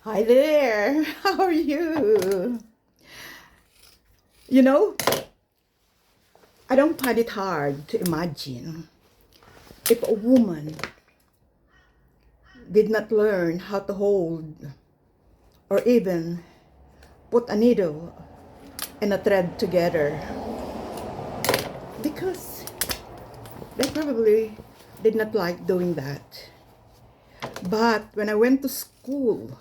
Hi there, how are you? You know, I don't find it hard to imagine if a woman did not learn how to hold or even put a needle and a thread together, because they probably did not like doing that. But when I went to school,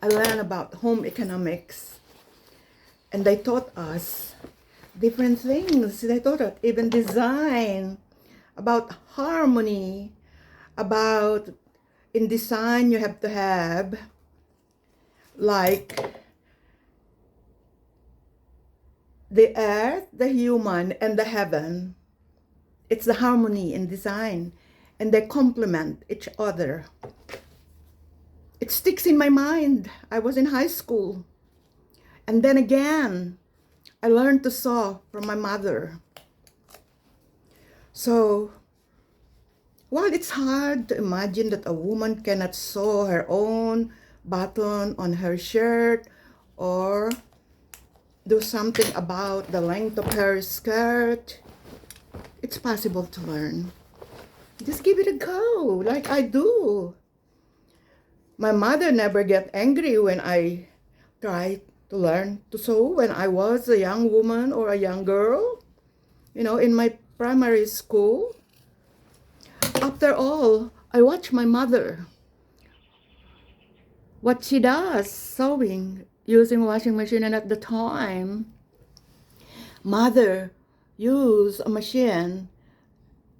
I learned about home economics, and they taught us different things. They taught us even design, about harmony, about in design you have to have like the earth, the human, and the heaven. It's the harmony in design, and they complement each other. It sticks in my mind. I was in high school, and then again I learned to sew from my mother. So while it's hard to imagine that a woman cannot sew her own button on her shirt or do something about the length of her skirt, it's possible to learn. Just give it a go, like I do. My mother never get angry when I try to learn to sew when I was a young woman or a young girl, in my primary school. After all, I watch my mother, what she does, sewing, using washing machine, and at the time, mother use a machine,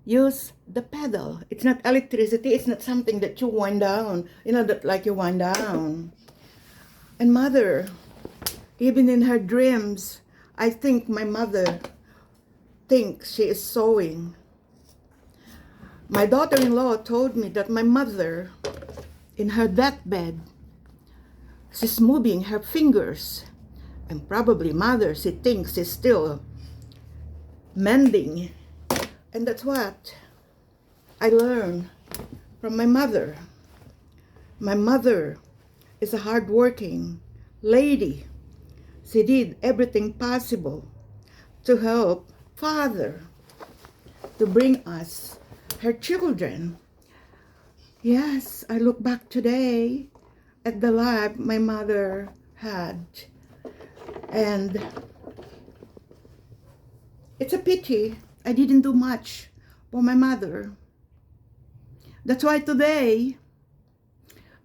use the pedal. It's not electricity, it's not something that you wind down, that like you wind down. And mother, even in her dreams, I think my mother thinks she is sewing. My daughter-in-law told me that my mother, in her deathbed, she's moving her fingers. And probably mother, she thinks she's still mending. And that's what I learned from my mother. My mother is a hardworking lady. She did everything possible to help father to bring us, her children. Yes, I look back today at the life my mother had, and it's a pity I didn't do much for my mother. That's why today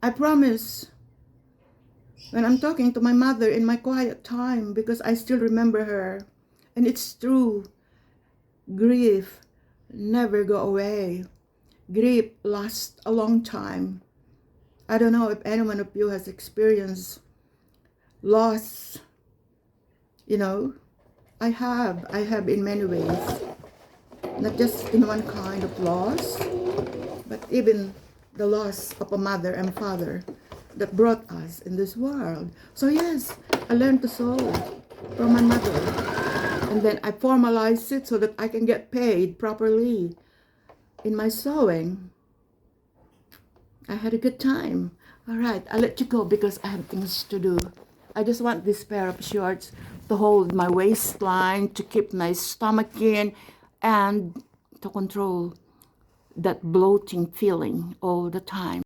I promise, when I'm talking to my mother in my quiet time, because I still remember her, and it's true, grief never go away. Grief lasts a long time. I don't know if anyone of you has experienced loss. I have in many ways, not just in one kind of loss, but even the loss of a mother and father that brought us in this world. So yes, I learned to sew from my mother, and then I formalized it so that I can get paid properly in my sewing. I had a good time. All right, I'll let you go because I have things to do. I just want this pair of shorts to hold my waistline, to keep my stomach in, and to control that bloating feeling all the time.